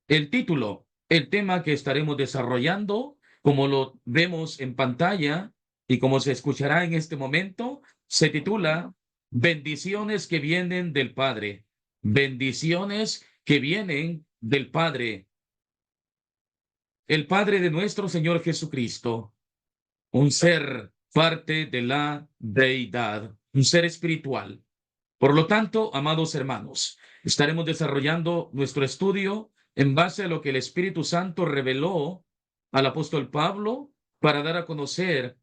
El título, el tema que estaremos desarrollando, como lo vemos en pantalla y como se escuchará en este momento, se titula Bendiciones que vienen del Padre. Bendiciones que vienen del Padre. El Padre de nuestro Señor Jesucristo, un ser parte de la deidad, un ser espiritual. Por lo tanto, amados hermanos, estaremos desarrollando nuestro estudio en base a lo que el Espíritu Santo reveló al apóstol Pablo para dar a conocer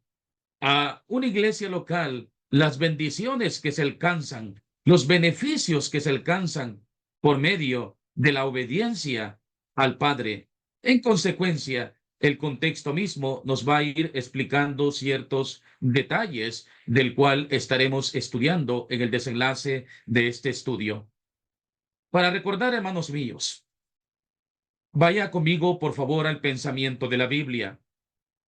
a una iglesia local las bendiciones que se alcanzan, los beneficios que se alcanzan por medio de la obediencia al Padre. En consecuencia, el contexto mismo nos va a ir explicando ciertos detalles del cual estaremos estudiando en el desenlace de este estudio. Para recordar, hermanos míos, vaya conmigo, por favor, al pensamiento de la Biblia.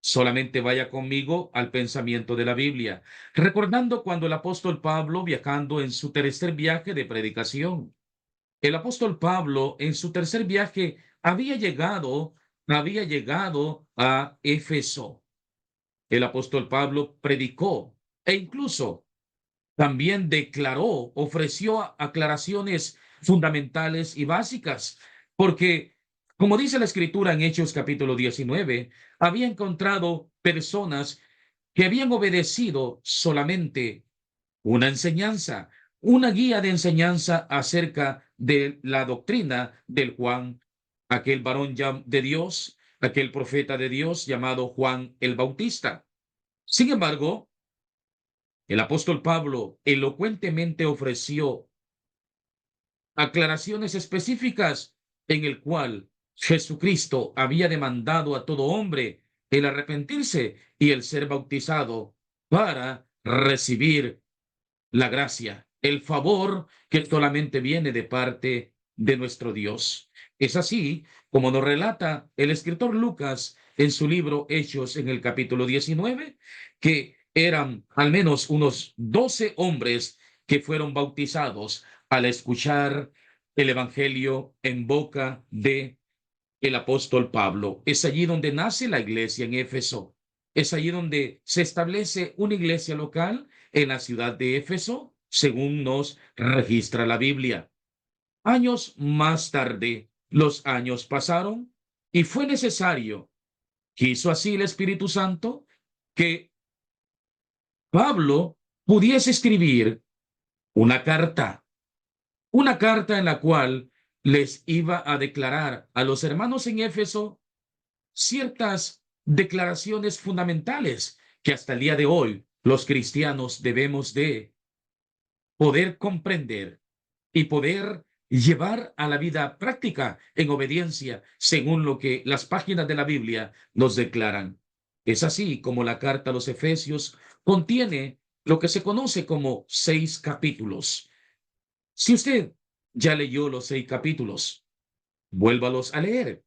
Solamente vaya conmigo al pensamiento de la Biblia, recordando cuando el apóstol Pablo, viajando en su tercer viaje de predicación, el apóstol Pablo en su tercer viaje había llegado a Éfeso. El apóstol Pablo predicó e incluso también declaró, ofreció aclaraciones fundamentales y básicas, porque, como dice la Escritura en Hechos capítulo 19, había encontrado personas que habían obedecido solamente una enseñanza, una guía de enseñanza acerca de la doctrina del Juan, aquel varón de Dios, aquel profeta de Dios llamado Juan el Bautista. Sin embargo, el apóstol Pablo elocuentemente ofreció aclaraciones específicas en el cual Jesucristo había demandado a todo hombre el arrepentirse y el ser bautizado para recibir la gracia, el favor que solamente viene de parte de nuestro Dios. Es así como nos relata el escritor Lucas en su libro Hechos en el capítulo 19, que eran al menos unos 12 hombres que fueron bautizados al escuchar el Evangelio en boca de el apóstol Pablo. Es allí donde nace la iglesia en Éfeso. Es allí donde se establece una iglesia local en la ciudad de Éfeso, según nos registra la Biblia. Años más tarde, los años pasaron y fue necesario, quiso así el Espíritu Santo, que Pablo pudiese escribir una carta en la cual les iba a declarar a los hermanos en Éfeso ciertas declaraciones fundamentales que hasta el día de hoy los cristianos debemos de poder comprender y poder llevar a la vida práctica en obediencia según lo que las páginas de la Biblia nos declaran. Es así como la carta a los Efesios contiene lo que se conoce como 6 capítulos. Si usted ya leyó los 6 capítulos, vuélvalos a leer.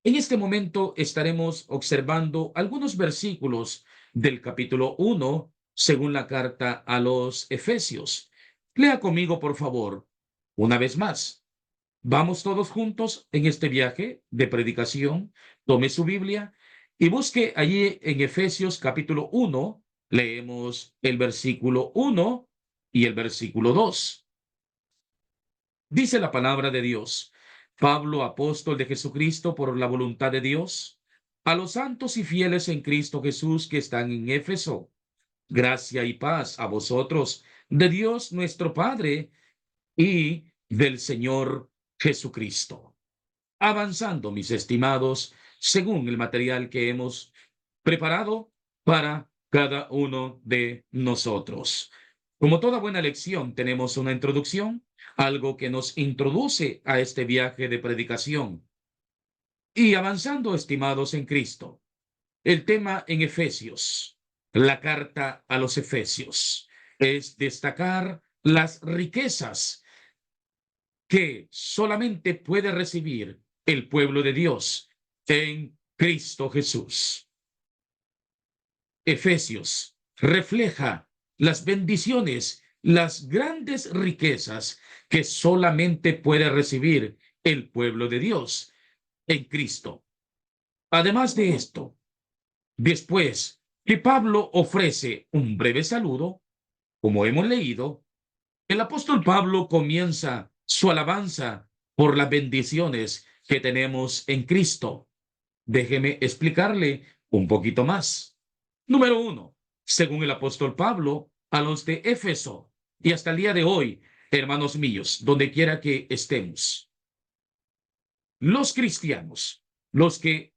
En este momento estaremos observando algunos versículos del capítulo 1, según la carta a los Efesios. Lea conmigo, por favor, una vez más. Vamos todos juntos en este viaje de predicación. Tome su Biblia y busque allí en Efesios capítulo 1. Leemos el versículo 1 y el versículo 2. Dice la palabra de Dios: Pablo, apóstol de Jesucristo por la voluntad de Dios, a los santos y fieles en Cristo Jesús que están en Éfeso, gracia y paz a vosotros, de Dios nuestro Padre y del Señor Jesucristo. Avanzando, mis estimados, según el material que hemos preparado para cada uno de nosotros. Como toda buena lección, tenemos una introducción, algo que nos introduce a este viaje de predicación. Y avanzando, estimados en Cristo, el tema en Efesios, la carta a los Efesios, es destacar las riquezas que solamente puede recibir el pueblo de Dios en Cristo Jesús. Efesios refleja las bendiciones, las grandes riquezas que solamente puede recibir el pueblo de Dios, en Cristo. Además de esto, después que Pablo ofrece un breve saludo, como hemos leído, el apóstol Pablo comienza su alabanza por las bendiciones que tenemos en Cristo. Déjeme explicarle un poquito más. Número uno, según el apóstol Pablo, a los de Éfeso y hasta el día de hoy, hermanos míos, donde quiera que estemos, los cristianos, los que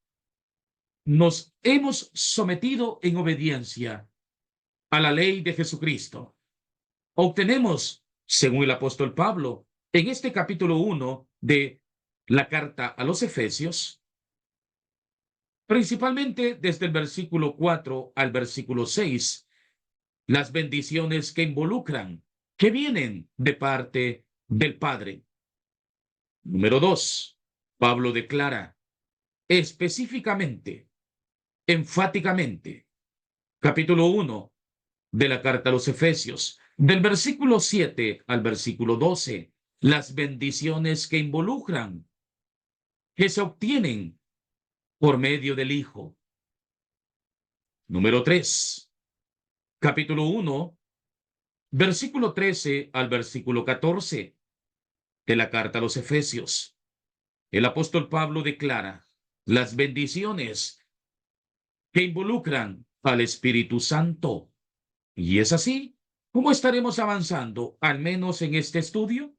nos hemos sometido en obediencia a la ley de Jesucristo, obtenemos, según el apóstol Pablo, en este capítulo 1 de la carta a los Efesios, principalmente desde el versículo 4 al versículo 6, las bendiciones que involucran, que vienen de parte del Padre. Número 2, Pablo declara específicamente, enfáticamente, capítulo 1 de la carta a los Efesios, del versículo 7 al versículo 12, las bendiciones que involucran, que se obtienen por medio del Hijo. Número 3, capítulo 1, versículo 13 al versículo 14 de la carta a los Efesios. El apóstol Pablo declara las bendiciones que involucran al Espíritu Santo. Y es así como estaremos avanzando, al menos en este estudio.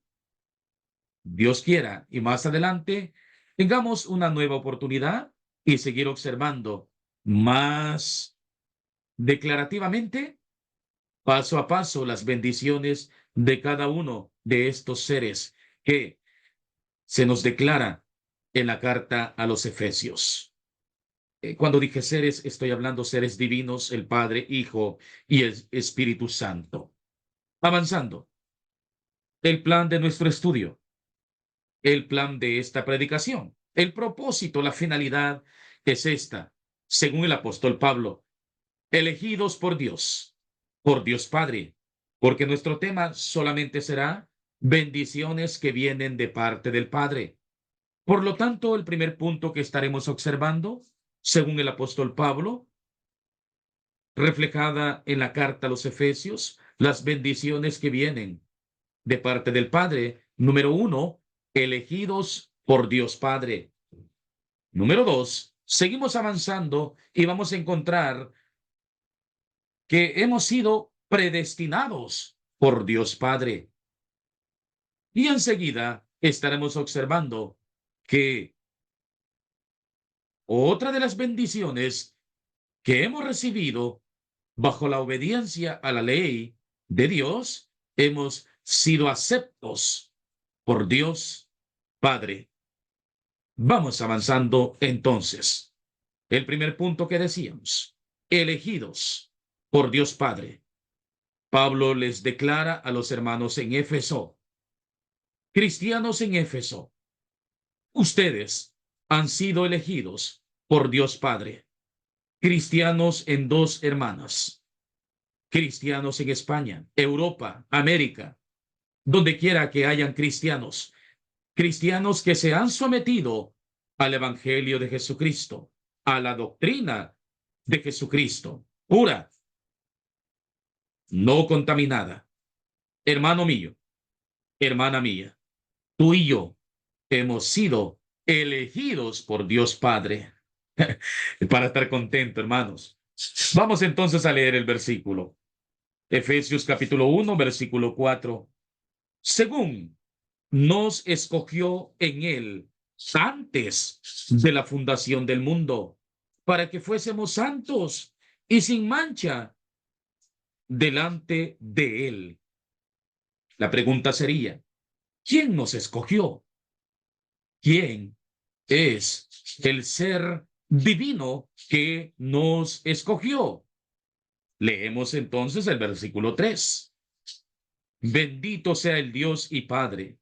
Dios quiera, y más adelante tengamos una nueva oportunidad y seguir observando más declarativamente, paso a paso, las bendiciones de cada uno de estos seres que se nos declara en la carta a los Efesios. Cuando dije seres, estoy hablando seres divinos, el Padre, Hijo y el Espíritu Santo. Avanzando, el plan de nuestro estudio, el plan de esta predicación, el propósito, la finalidad es esta, según el apóstol Pablo, elegidos por Dios Padre, porque nuestro tema solamente será bendiciones que vienen de parte del Padre. Por lo tanto, el primer punto que estaremos observando, según el apóstol Pablo, reflejada en la carta a los Efesios, las bendiciones que vienen de parte del Padre. Número uno, elegidos por Dios Padre. Número dos, seguimos avanzando y vamos a encontrar que hemos sido predestinados por Dios Padre. Y enseguida estaremos observando que otra de las bendiciones que hemos recibido bajo la obediencia a la ley de Dios, hemos sido aceptos por Dios Padre. Vamos avanzando entonces. El primer punto que decíamos, elegidos por Dios Padre. Pablo les declara a los hermanos en Éfeso, cristianos en Éfeso, ustedes han sido elegidos por Dios Padre, cristianos en dos hermanas, cristianos en España, Europa, América, donde quiera que hayan cristianos, cristianos que se han sometido al Evangelio de Jesucristo, a la doctrina de Jesucristo, pura, no contaminada. Hermano mío, hermana mía, tú y yo hemos sido elegidos por Dios Padre para estar contento, hermanos. Vamos entonces a leer el versículo. Efesios capítulo 1, versículo 4. Según nos escogió en él antes de la fundación del mundo, para que fuésemos santos y sin mancha delante de él. La pregunta sería, ¿quién nos escogió? ¿Quién es el ser divino que nos escogió? Leemos entonces el versículo 3. Bendito sea el Dios y Padre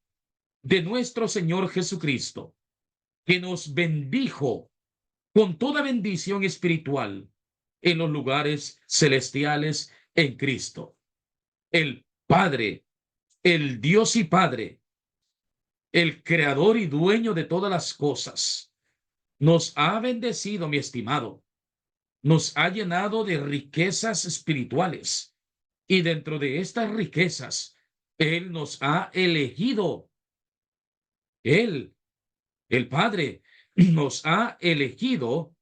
de nuestro Señor Jesucristo, que nos bendijo con toda bendición espiritual en los lugares celestiales en Cristo. El Padre, el Dios y Padre, el creador y dueño de todas las cosas, nos ha bendecido, mi estimado, nos ha llenado de riquezas espirituales. Y dentro de estas riquezas, Él nos ha elegido. Él, el Padre, nos ha elegido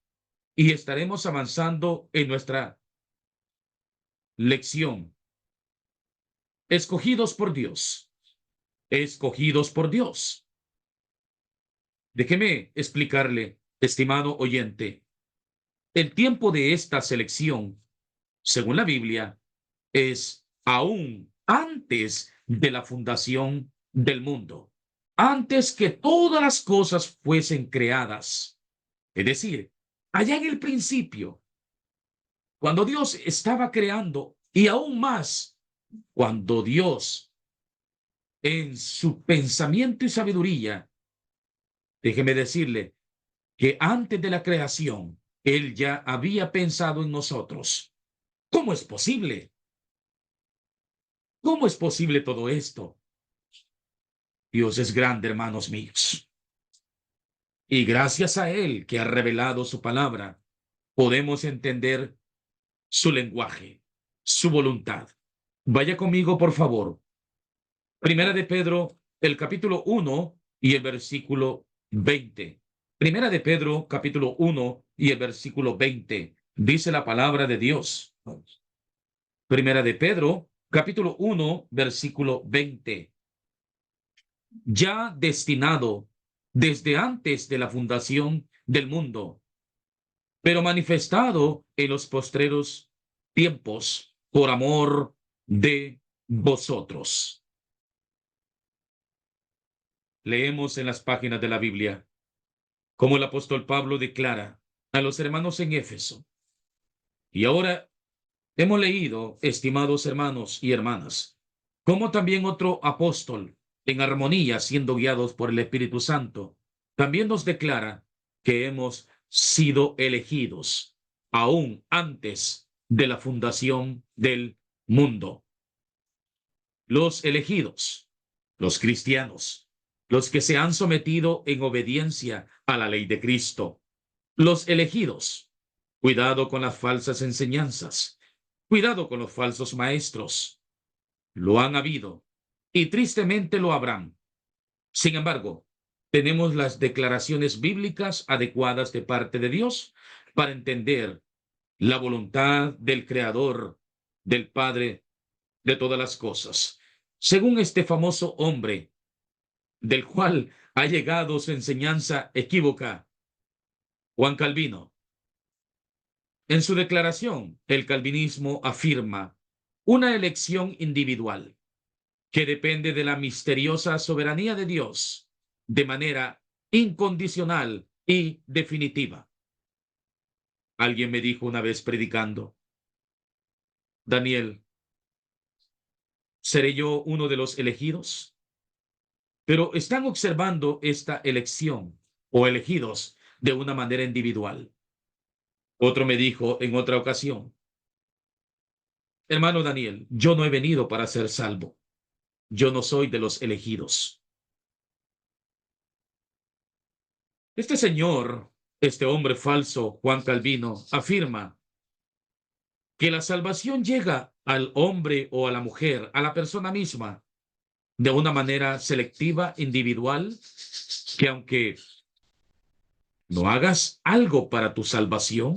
y estaremos avanzando en nuestra lección. Escogidos por Dios. Escogidos por Dios. Déjeme explicarle, estimado oyente, el tiempo de esta selección, según la Biblia, es aún antes de la fundación del mundo, antes que todas las cosas fuesen creadas. Es decir, allá en el principio, cuando Dios estaba creando, y aún más, cuando Dios, en su pensamiento y sabiduría, déjeme decirle que antes de la creación, Él ya había pensado en nosotros. ¿Cómo es posible? ¿Cómo es posible todo esto? Dios es grande, hermanos míos. Y gracias a Él que ha revelado su palabra, podemos entender su lenguaje, su voluntad. Vaya conmigo, por favor. Primera de Pedro, el capítulo 1 y el versículo 20. Primera de Pedro, capítulo 1 y el versículo 20. Dice la palabra de Dios. Primera de Pedro, capítulo 1, versículo 20. Ya destinado desde antes de la fundación del mundo, pero manifestado en los postreros tiempos por amor de vosotros. Leemos en las páginas de la Biblia como el apóstol Pablo declara a los hermanos en Éfeso. Y ahora hemos leído, estimados hermanos y hermanas, como también otro apóstol, en armonía, siendo guiados por el Espíritu Santo, también nos declara que hemos sido elegidos aún antes de la fundación del mundo. Los elegidos, los cristianos, los que se han sometido en obediencia a la ley de Cristo, los elegidos. Cuidado con las falsas enseñanzas, cuidado con los falsos maestros. Lo han habido y tristemente lo habrán. Sin embargo, tenemos las declaraciones bíblicas adecuadas de parte de Dios para entender la voluntad del Creador, del Padre de todas las cosas. Según este famoso hombre, del cual ha llegado su enseñanza equívoca, Juan Calvino. En su declaración, el calvinismo afirma una elección individual que depende de la misteriosa soberanía de Dios de manera incondicional y definitiva. Alguien me dijo una vez predicando: Daniel, ¿seré yo uno de los elegidos? Pero están observando esta elección o elegidos de una manera individual. Otro me dijo en otra ocasión: hermano Daniel, yo no he venido para ser salvo. Yo no soy de los elegidos. Este señor, este hombre falso, Juan Calvino, afirma que la salvación llega al hombre o a la mujer, a la persona misma, de una manera selectiva, individual, que aunque no hagas algo para tu salvación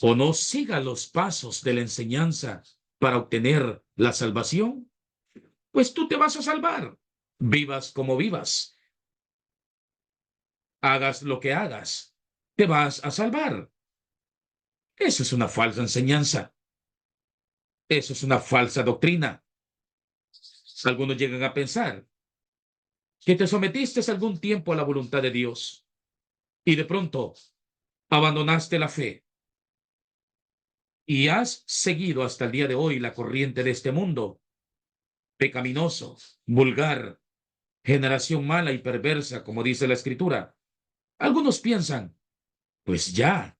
o no sigas los pasos de la enseñanza para obtener la salvación, pues tú te vas a salvar, vivas como vivas, hagas lo que hagas, te vas a salvar. Eso es una falsa enseñanza. Eso es una falsa doctrina. Algunos llegan a pensar que te sometiste algún tiempo a la voluntad de Dios y de pronto abandonaste la fe y has seguido hasta el día de hoy la corriente de este mundo pecaminoso, vulgar, generación mala y perversa, como dice la Escritura. Algunos piensan, pues ya,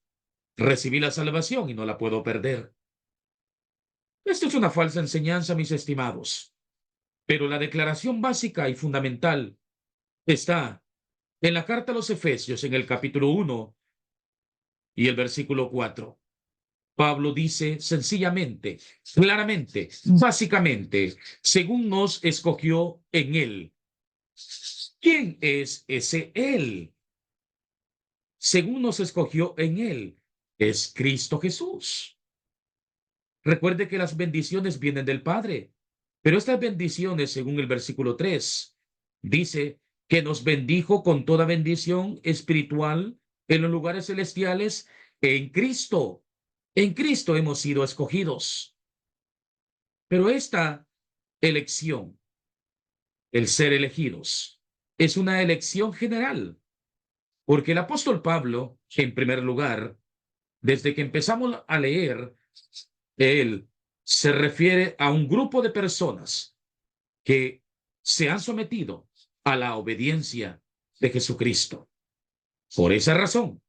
recibí la salvación y no la puedo perder. Esto es una falsa enseñanza, mis estimados, pero la declaración básica y fundamental está En la carta a los Efesios, en el capítulo 1 y el versículo 4, Pablo dice sencillamente, claramente, básicamente, según nos escogió en él. ¿Quién es ese él? Según nos escogió en él, es Cristo Jesús. Recuerde que las bendiciones vienen del Padre, pero estas bendiciones, según el versículo 3, dice que nos bendijo con toda bendición espiritual en los lugares celestiales en Cristo. En Cristo hemos sido escogidos. Pero esta elección, el ser elegidos, es una elección general, porque el apóstol Pablo, en primer lugar, desde que empezamos a leer, él se refiere a un grupo de personas que se han sometido a la obediencia de Jesucristo. Por esa razón,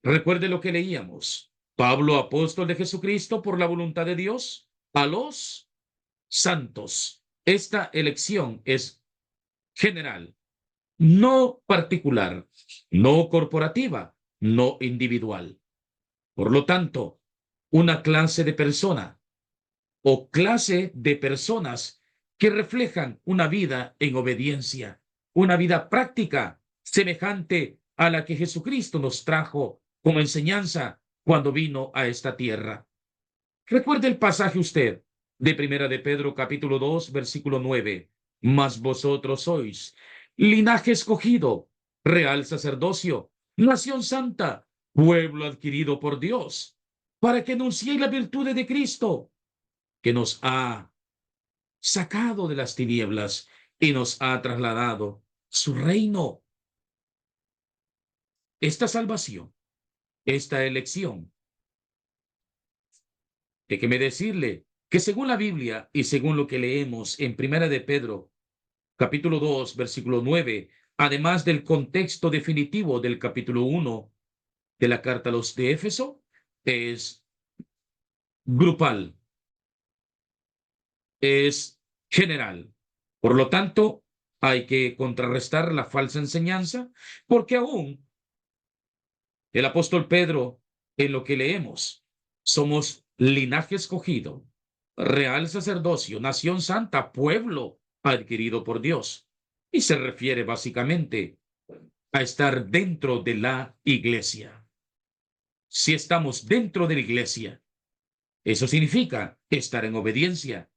recuerde lo que leíamos. Pablo, apóstol de Jesucristo, por la voluntad de Dios, a los santos. Esta elección es general, no particular, no corporativa, no individual. Por lo tanto, una clase de persona o clase de personas que reflejan una vida en obediencia, una vida práctica semejante a la que Jesucristo nos trajo como enseñanza cuando vino a esta tierra. Recuerde el pasaje usted de Primera de Pedro capítulo 2 versículo 9. Mas vosotros sois linaje escogido, real sacerdocio, nación santa, pueblo adquirido por Dios, para que anunciéis las virtudes de Cristo, que nos ha sacado de las tinieblas y nos ha trasladado su reino. Esta salvación, esta elección, déjeme decirle que según la Biblia y según lo que leemos en Primera de Pedro, capítulo 2, versículo 9, además del contexto definitivo del capítulo 1 de la carta a los de Éfeso, es grupal, es general. Por lo tanto, hay que contrarrestar la falsa enseñanza, porque aún el apóstol Pedro, en lo que leemos, somos linaje escogido, real sacerdocio, nación santa, pueblo adquirido por Dios. Y se refiere básicamente a estar dentro de la iglesia. Si estamos dentro de la iglesia, eso significa estar en obediencia.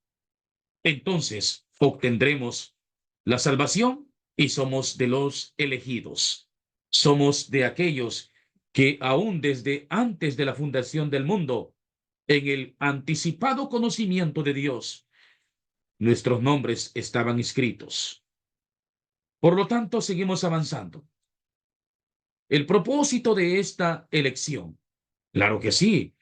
Entonces obtendremos la salvación y somos de los elegidos. Somos de aquellos que aún desde antes de la fundación del mundo, en el anticipado conocimiento de Dios, nuestros nombres estaban escritos. Por lo tanto, seguimos avanzando. El propósito de esta elección, claro que sí,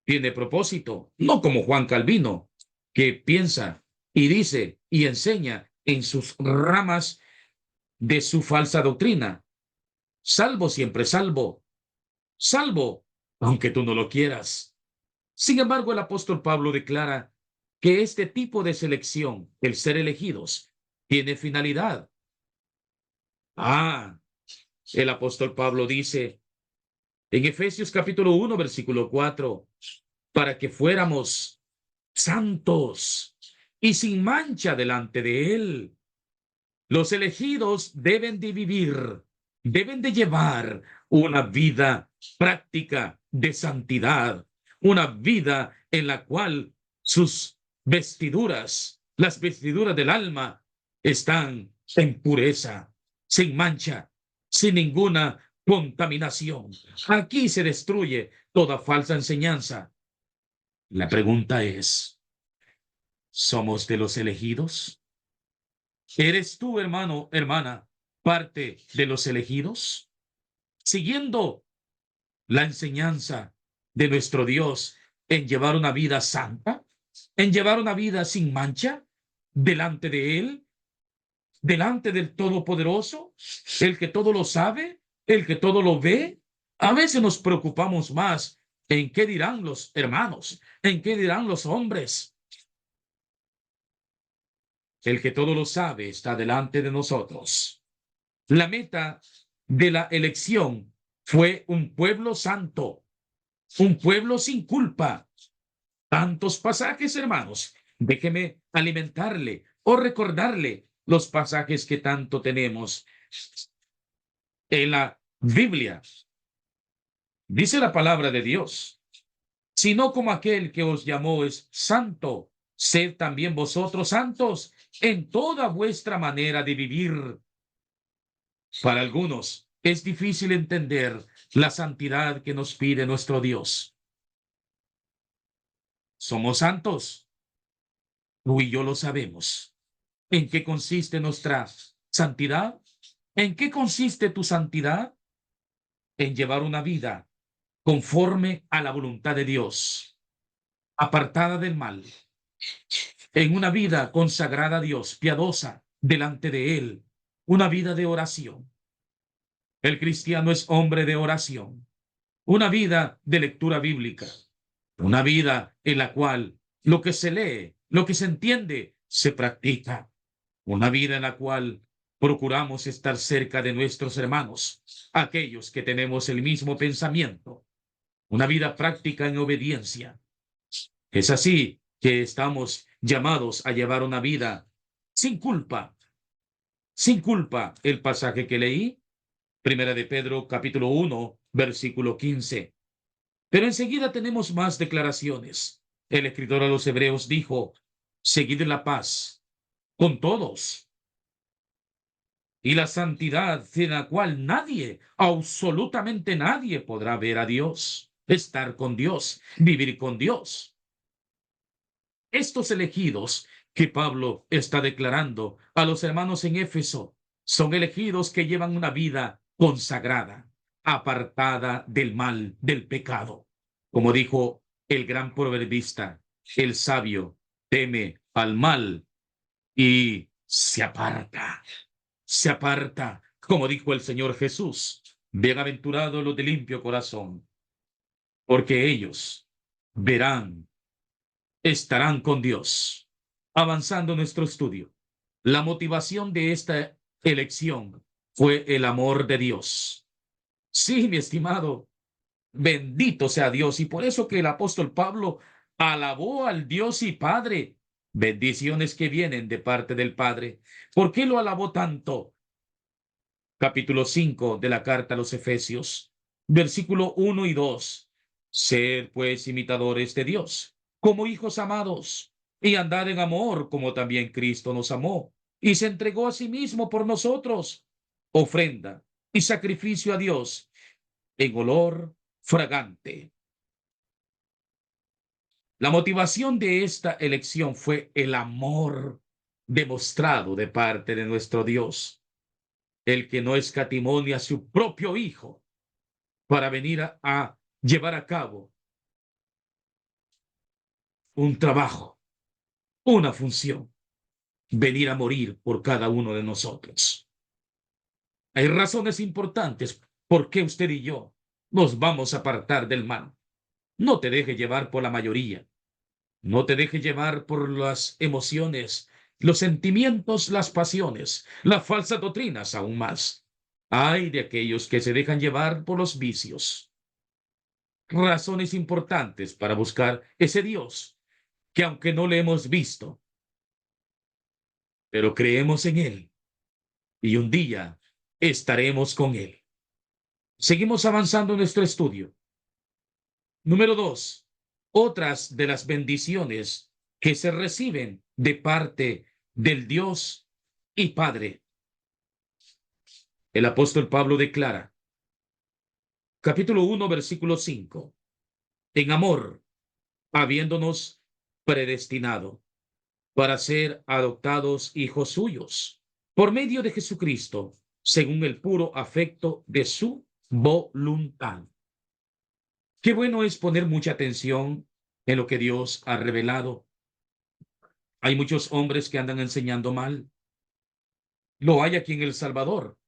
tiene propósito, no como Juan Calvino, que piensa y dice y enseña en sus ramas de su falsa doctrina. Salvo siempre salvo, salvo aunque tú no lo quieras. Sin embargo, el apóstol Pablo declara que este tipo de selección, el ser elegidos, tiene finalidad. Ah, el apóstol Pablo dice en Efesios capítulo 1, versículo 4, para que fuéramos santos y sin mancha delante de él. Los elegidos deben de vivir, deben de llevar una vida práctica de santidad, una vida en la cual sus vestiduras, las vestiduras del alma, están en pureza, sin mancha, sin ninguna contaminación. Aquí se destruye toda falsa enseñanza. La pregunta es, ¿somos de los elegidos? ¿Eres tú, hermano, hermana, parte de los elegidos? Siguiendo la enseñanza de nuestro Dios en llevar una vida santa, en llevar una vida sin mancha delante de Él, delante del Todopoderoso, el que todo lo sabe, el que todo lo ve. A veces nos preocupamos más en qué dirán los hermanos, en qué dirán los hombres. El que todo lo sabe está delante de nosotros. La meta de la elección fue un pueblo santo, un pueblo sin culpa. Tantos pasajes, hermanos. Déjeme alimentarle o recordarle los pasajes que tanto tenemos en la Biblia. Dice la palabra de Dios, sino como aquel que os llamó es santo, sed también vosotros santos en toda vuestra manera de vivir. Para algunos es difícil entender la santidad que nos pide nuestro Dios. Somos santos, tú y yo lo sabemos. ¿En qué consiste nuestra santidad? ¿En qué consiste tu santidad? En llevar una vida conforme a la voluntad de Dios, apartada del mal, en una vida consagrada a Dios, piadosa delante de Él, una vida de oración. El cristiano es hombre de oración, una vida de lectura bíblica, una vida en la cual lo que se lee, lo que se entiende, se practica, una vida en la cual procuramos estar cerca de nuestros hermanos, aquellos que tenemos el mismo pensamiento, una vida práctica en obediencia. Es así que estamos llamados a llevar una vida sin culpa, sin culpa. El pasaje que leí, Primera de Pedro, capítulo 1, versículo 15. Pero enseguida tenemos más declaraciones. El escritor a los Hebreos dijo, seguid la paz con todos y la santidad sin la cual nadie, absolutamente nadie podrá ver a Dios, estar con Dios, vivir con Dios. Estos elegidos que Pablo está declarando a los hermanos en Éfeso son elegidos que llevan una vida consagrada, apartada del mal, del pecado. Como dijo el gran proverbista, el sabio teme al mal y se aparta, como dijo el Señor Jesús. Bienaventurados los de limpio corazón, porque ellos verán, estarán con Dios. Avanzando nuestro estudio, la motivación de esta elección fue el amor de Dios. Sí, mi estimado, bendito sea Dios. Y por eso que el apóstol Pablo alabó al Dios y Padre. Bendiciones que vienen de parte del Padre. ¿Por qué lo alabó tanto? Capítulo 5 de la carta a los Efesios, versículo 1 y 2. Sed pues imitadores de Dios, como hijos amados, y andad en amor, como también Cristo nos amó, y se entregó a sí mismo por nosotros, ofrenda y sacrificio a Dios, en olor fragante. La motivación de esta elección fue el amor demostrado de parte de nuestro Dios, el que no escatimó ni a su propio Hijo para venir a llevar a cabo un trabajo, una función, venir a morir por cada uno de nosotros. Hay razones importantes por qué usted y yo nos vamos a apartar del mal. No te deje llevar por la mayoría. No te deje llevar por las emociones, los sentimientos, las pasiones, las falsas doctrinas aún más. Ay de aquellos que se dejan llevar por los vicios. Razones importantes para buscar ese Dios que aunque no le hemos visto, pero creemos en Él y un día estaremos con Él. Seguimos avanzando en nuestro estudio. Número 2. Otras de las bendiciones que se reciben de parte del Dios y Padre. El apóstol Pablo declara, capítulo 1, versículo 5, en amor, habiéndonos predestinado para ser adoptados hijos suyos, por medio de Jesucristo, según el puro afecto de su voluntad. Qué bueno es poner mucha atención en lo que Dios ha revelado. Hay muchos hombres que andan enseñando mal. Lo hay aquí en El Salvador,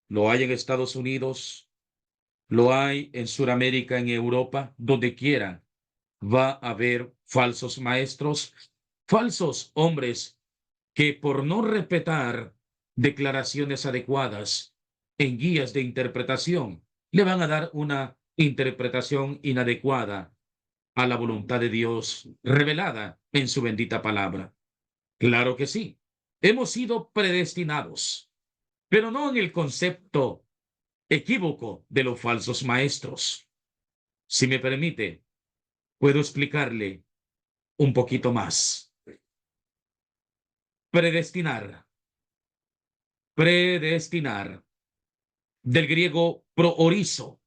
lo hay en Estados Unidos, lo hay en Sudamérica, en Europa, donde quiera. Va a haber falsos maestros, falsos hombres que por no respetar declaraciones adecuadas en guías de interpretación, le van a dar una interpretación inadecuada a la voluntad de Dios revelada en su bendita palabra. Claro que sí, hemos sido predestinados, pero no en el concepto equívoco de los falsos maestros. Si me permite, puedo explicarle un poquito más. Predestinar. Predestinar. Del griego proorizo.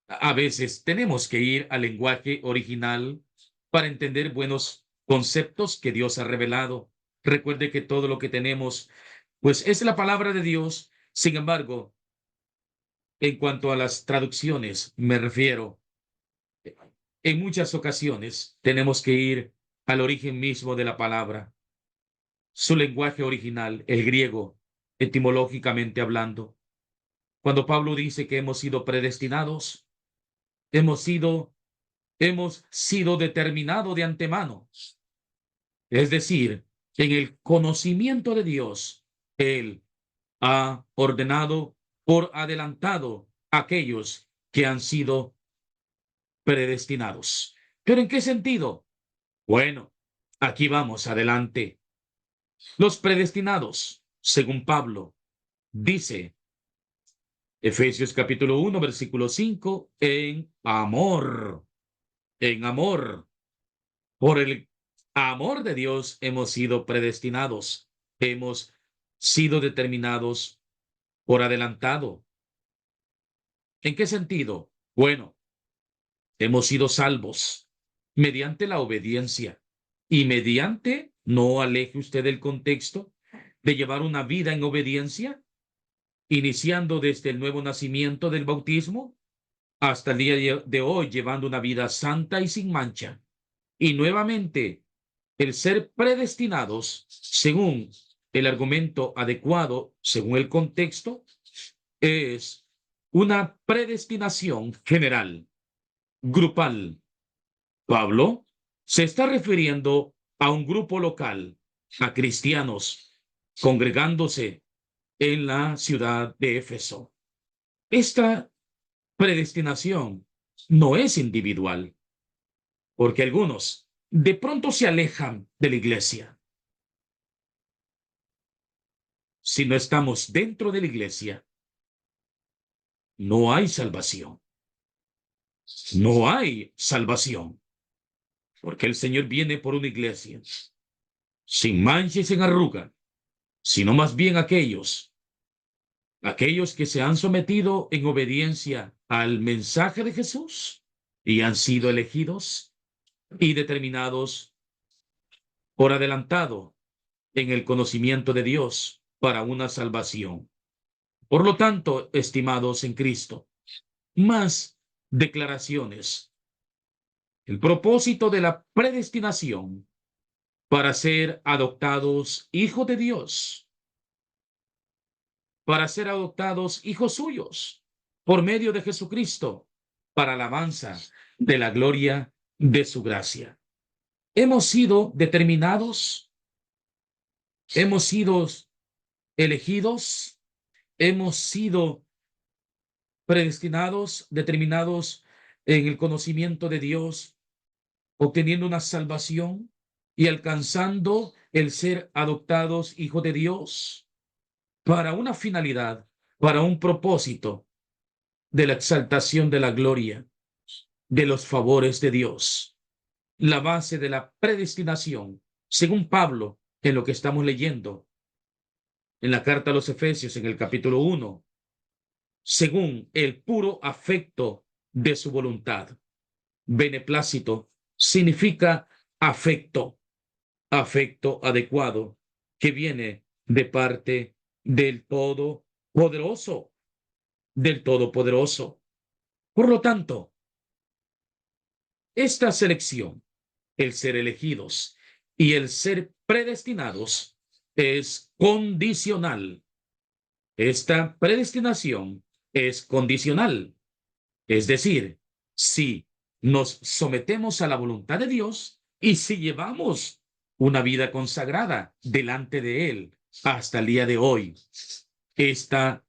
A veces tenemos que ir al lenguaje original para entender buenos conceptos que Dios ha revelado. Recuerde que todo lo que tenemos, pues es la palabra de Dios. Sin embargo, en cuanto a las traducciones, me refiero, en muchas ocasiones tenemos que ir al origen mismo de la palabra, su lenguaje original, el griego, etimológicamente hablando. Cuando Pablo dice que hemos sido predestinados, hemos sido determinados de antemano. Es decir, en el conocimiento de Dios, Él ha ordenado por adelantado a aquellos que han sido predestinados. ¿Pero en qué sentido? Bueno, aquí vamos adelante. Los predestinados, según Pablo, dice Efesios capítulo 1, versículo 5, en amor, por el amor de Dios hemos sido predestinados, hemos sido determinados por adelantado. ¿En qué sentido? Bueno, hemos sido salvos mediante la obediencia y mediante, no aleje usted del contexto, de llevar una vida en obediencia, iniciando desde el nuevo nacimiento del bautismo hasta el día de hoy, llevando una vida santa y sin mancha. Y nuevamente, el ser predestinados, según el argumento adecuado, según el contexto, es una predestinación general, grupal. Pablo se está refiriendo a un grupo local, a cristianos congregándose en la ciudad de Éfeso. Esta predestinación no es individual, porque algunos de pronto se alejan de la iglesia. Si no estamos dentro de la iglesia, no hay salvación. No hay salvación, porque el Señor viene por una iglesia sin mancha y sin arruga, sino más bien aquellos que se han sometido en obediencia al mensaje de Jesús y han sido elegidos y determinados por adelantado en el conocimiento de Dios para una salvación. Por lo tanto, estimados en Cristo, más declaraciones. El propósito de la predestinación para ser adoptados hijos de Dios, para ser adoptados hijos suyos por medio de Jesucristo, para alabanza de la gloria de su gracia. Hemos sido determinados, hemos sido elegidos, hemos sido predestinados, determinados en el conocimiento de Dios, obteniendo una salvación y alcanzando el ser adoptados hijos de Dios para una finalidad, para un propósito de la exaltación de la gloria, de los favores de Dios. La base de la predestinación, según Pablo, en lo que estamos leyendo en la carta a los Efesios, en el capítulo 1, según el puro afecto de su voluntad. Beneplácito significa afecto, afecto adecuado que viene de parte del Todopoderoso, del Todopoderoso. Por lo tanto, esta selección, el ser elegidos y el ser predestinados, es condicional. Esta predestinación es condicional. Es decir, si nos sometemos a la voluntad de Dios y si llevamos una vida consagrada delante de Él, hasta el día de hoy esta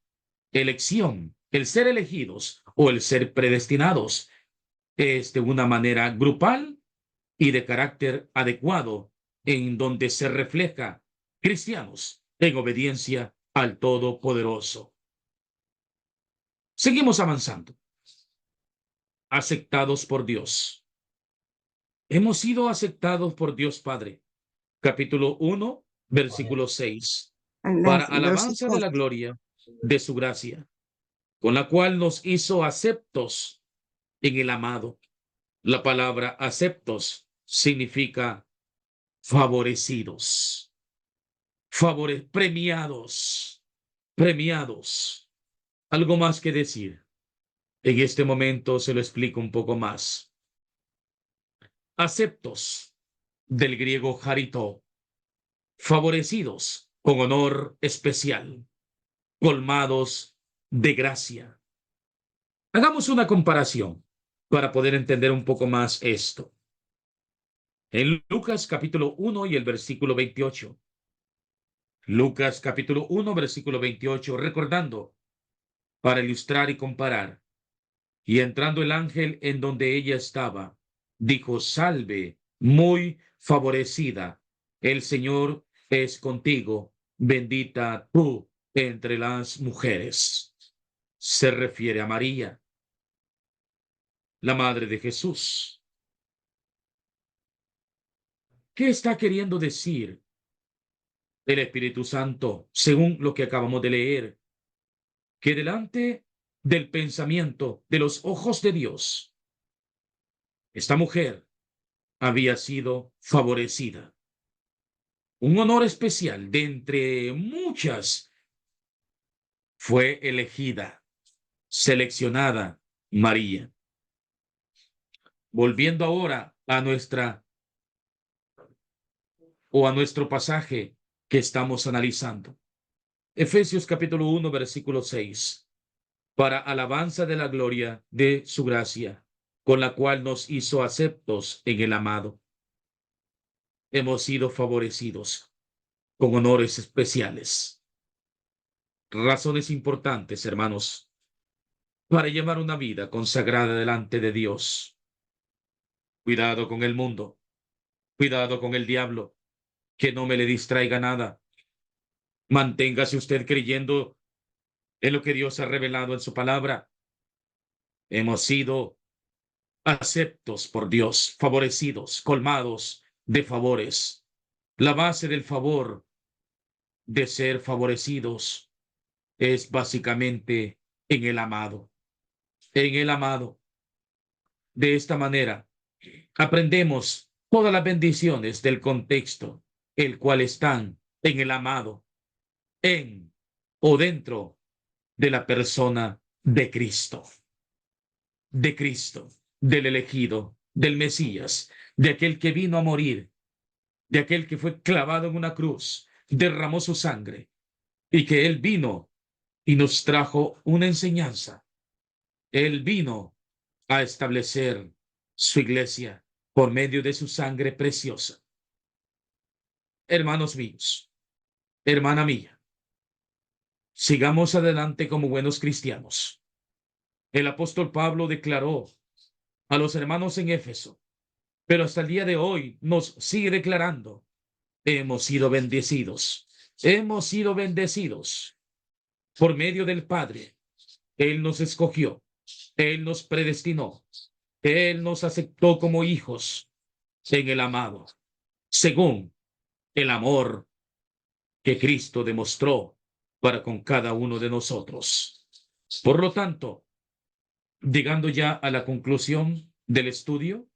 elección, el ser elegidos o el ser predestinados, es de una manera grupal y de carácter adecuado, en donde se refleja cristianos en obediencia al Todopoderoso. Seguimos avanzando. Aceptados por Dios. Hemos sido aceptados por Dios Padre. Capítulo 1, versículo 6. Para alabanza de la gloria de su gracia, con la cual nos hizo aceptos en el amado. La palabra aceptos significa favorecidos, premiados, premiados. Algo más que decir. En este momento se lo explico un poco más. Aceptos, del griego charito, favorecidos con honor especial, colmados de gracia. Hagamos una comparación para poder entender un poco más esto. En Lucas capítulo 1 y el versículo 28. Lucas capítulo 1, versículo 28, recordando, para ilustrar y comparar. Y entrando el ángel en donde ella estaba, dijo: salve, muy favorecida, el Señor es contigo, bendita tú entre las mujeres. Se refiere a María, la madre de Jesús. ¿Qué está queriendo decir el Espíritu Santo, según lo que acabamos de leer? Que delante del pensamiento, de los ojos de Dios, esta mujer había sido favorecida. Un honor especial de entre muchas fue elegida, seleccionada María. Volviendo ahora a nuestro pasaje que estamos analizando. Efesios capítulo 1, versículo 6. Para alabanza de la gloria de su gracia, con la cual nos hizo aceptos en el amado. Hemos sido favorecidos con honores especiales. Razones importantes, hermanos, para llevar una vida consagrada delante de Dios. Cuidado con el mundo, cuidado con el diablo, que no me le distraiga nada. Manténgase usted creyendo en lo que Dios ha revelado en su palabra. Hemos sido aceptos por Dios, favorecidos, colmados de favores. La base del favor, de ser favorecidos, es básicamente en el amado. En el amado. De esta manera, aprendemos todas las bendiciones del contexto, el cual están en el amado, en o dentro de la persona de Cristo, del elegido, del Mesías, de aquel que vino a morir, de aquel que fue clavado en una cruz, derramó su sangre, y que Él vino y nos trajo una enseñanza. Él vino a establecer su iglesia por medio de su sangre preciosa. Hermanos míos, hermana mía, sigamos adelante como buenos cristianos. El apóstol Pablo declaró a los hermanos en Éfeso, pero hasta el día de hoy nos sigue declarando: hemos sido bendecidos por medio del Padre. Él nos escogió, Él nos predestinó, Él nos aceptó como hijos en el amado, según el amor que Cristo demostró para con cada uno de nosotros. Por lo tanto, llegando ya a la conclusión del estudio,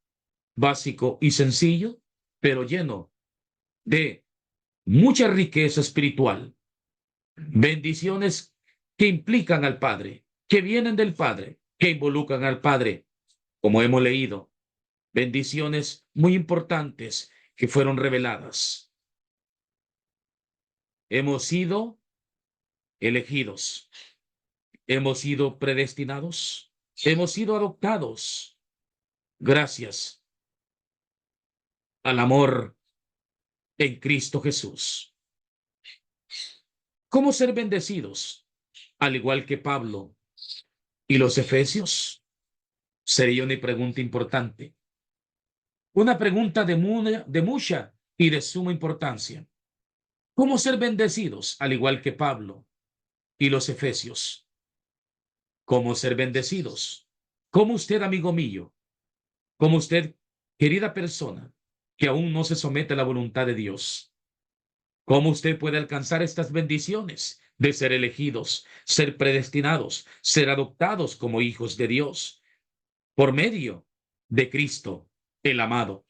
básico y sencillo, pero lleno de mucha riqueza espiritual, bendiciones que implican al Padre, que vienen del Padre, que involucran al Padre, como hemos leído, bendiciones muy importantes que fueron reveladas. Hemos sido elegidos, hemos sido predestinados, hemos sido adoptados gracias al amor en Cristo Jesús. ¿Cómo ser bendecidos? Al igual que Pablo y los efesios. Sería una pregunta importante. Una pregunta de mucha y de suma importancia. ¿Cómo ser bendecidos? Al igual que Pablo y los efesios. ¿Cómo ser bendecidos? ¿Cómo usted, amigo mío? ¿Cómo usted, querida persona, que aún no se somete a la voluntad de Dios? ¿Cómo usted puede alcanzar estas bendiciones de ser elegidos, ser predestinados, ser adoptados como hijos de Dios por medio de Cristo, el amado?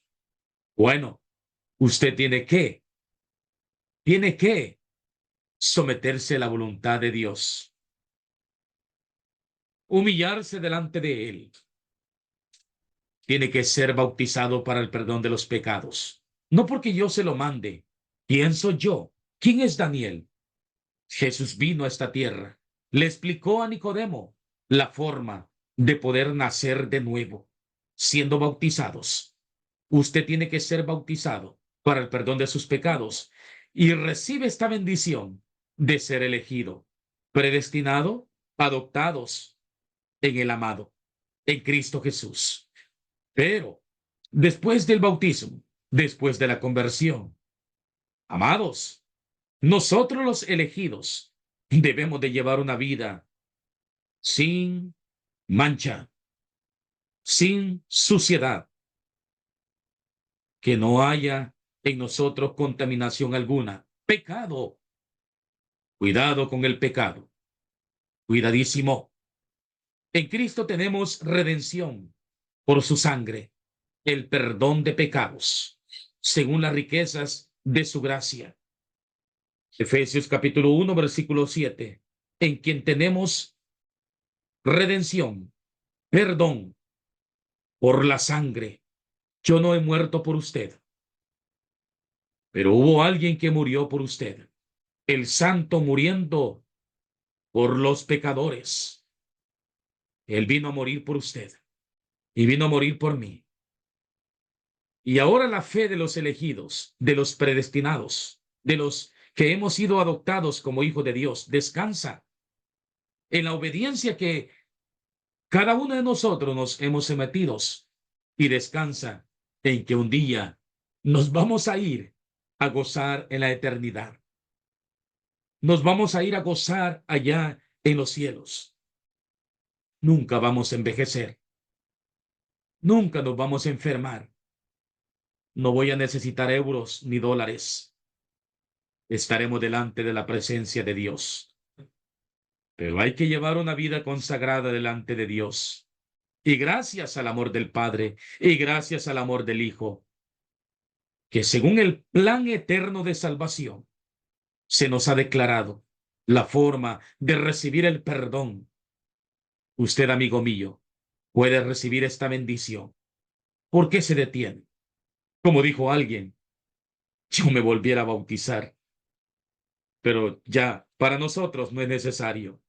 Bueno, usted tiene que someterse a la voluntad de Dios, humillarse delante de Él. Tiene que ser bautizado para el perdón de los pecados. No porque yo se lo mande. ¿Quién soy yo? ¿Quién es Daniel? Jesús vino a esta tierra. Le explicó a Nicodemo la forma de poder nacer de nuevo, siendo bautizados. Usted tiene que ser bautizado para el perdón de sus pecados y recibe esta bendición de ser elegido, predestinado, adoptados en el amado, en Cristo Jesús. Pero después del bautismo, después de la conversión, amados, nosotros los elegidos debemos de llevar una vida sin mancha, sin suciedad, que no haya en nosotros contaminación alguna. Pecado. Cuidado con el pecado. Cuidadísimo. En Cristo tenemos redención por su sangre, el perdón de pecados, según las riquezas de su gracia. Efesios capítulo 1, versículo 7, en quien tenemos redención, perdón por la sangre. Yo no he muerto por usted, pero hubo alguien que murió por usted, el santo muriendo por los pecadores. Él vino a morir por usted y vino a morir por mí. Y ahora la fe de los elegidos, de los predestinados, de los que hemos sido adoptados como hijos de Dios, descansa en la obediencia que cada uno de nosotros nos hemos sometido, y descansa en que un día nos vamos a ir a gozar en la eternidad. Nos vamos a ir a gozar allá en los cielos. Nunca vamos a envejecer. Nunca nos vamos a enfermar. No voy a necesitar euros ni dólares. Estaremos delante de la presencia de Dios. Pero hay que llevar una vida consagrada delante de Dios. Y gracias al amor del Padre y gracias al amor del Hijo, que según el plan eterno de salvación, se nos ha declarado la forma de recibir el perdón. Usted, amigo mío, puede recibir esta bendición. ¿Por qué se detiene? Como dijo alguien, yo me volviera a bautizar, pero ya para nosotros no es necesario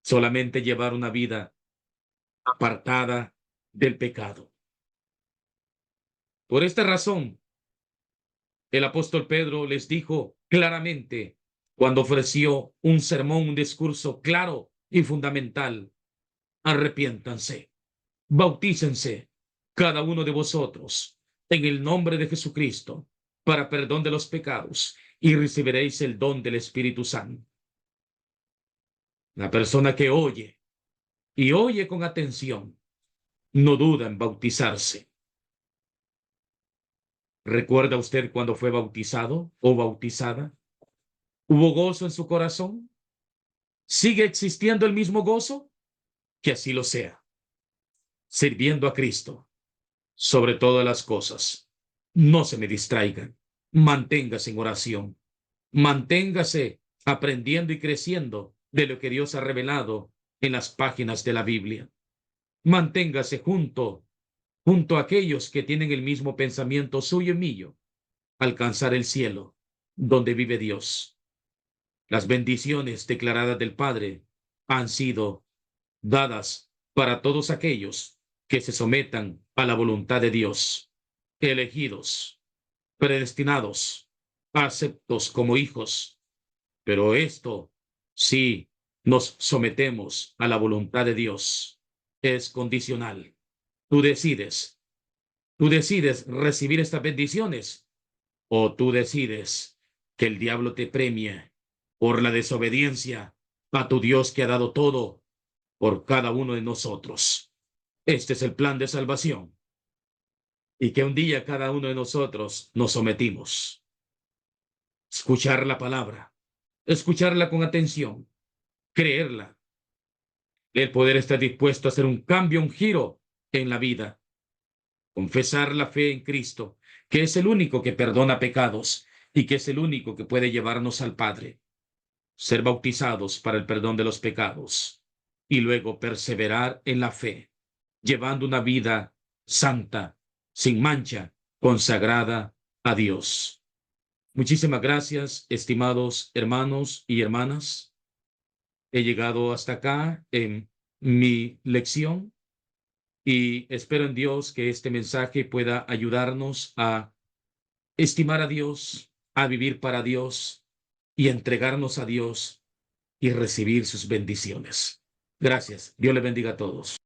solamente llevar una vida apartada del pecado. Por esta razón, el apóstol Pedro les dijo claramente cuando ofreció un sermón, un discurso claro y fundamental: arrepiéntanse, bautícense cada uno de vosotros en el nombre de Jesucristo para perdón de los pecados y recibiréis el don del Espíritu Santo. La persona que oye y oye con atención no duda en bautizarse. ¿Recuerda usted cuando fue bautizado o bautizada? ¿Hubo gozo en su corazón? ¿Sigue existiendo el mismo gozo? Que así lo sea, sirviendo a Cristo sobre todas las cosas. No se me distraigan. Manténgase en oración. Manténgase aprendiendo y creciendo de lo que Dios ha revelado en las páginas de la Biblia. Manténgase junto a aquellos que tienen el mismo pensamiento suyo y mío, alcanzar el cielo, donde vive Dios. Las bendiciones declaradas del Padre han sido dadas para todos aquellos que se sometan a la voluntad de Dios, elegidos, predestinados, aceptos como hijos. Pero esto si nos sometemos a la voluntad de Dios. Es condicional. Tú decides. Tú decides recibir estas bendiciones o tú decides que el diablo te premie por la desobediencia a tu Dios que ha dado todo por cada uno de nosotros. Este es el plan de salvación. Y que un día cada uno de nosotros nos sometimos. Escuchar la palabra, escucharla con atención, creerla. El poder estar dispuesto a hacer un cambio, un giro en la vida. Confesar la fe en Cristo, que es el único que perdona pecados y que es el único que puede llevarnos al Padre. Ser bautizados para el perdón de los pecados y luego perseverar en la fe, llevando una vida santa, sin mancha, consagrada a Dios. Muchísimas gracias, estimados hermanos y hermanas. He llegado hasta acá en mi lección y espero en Dios que este mensaje pueda ayudarnos a estimar a Dios, a vivir para Dios y entregarnos a Dios y recibir sus bendiciones. Gracias. Dios le bendiga a todos.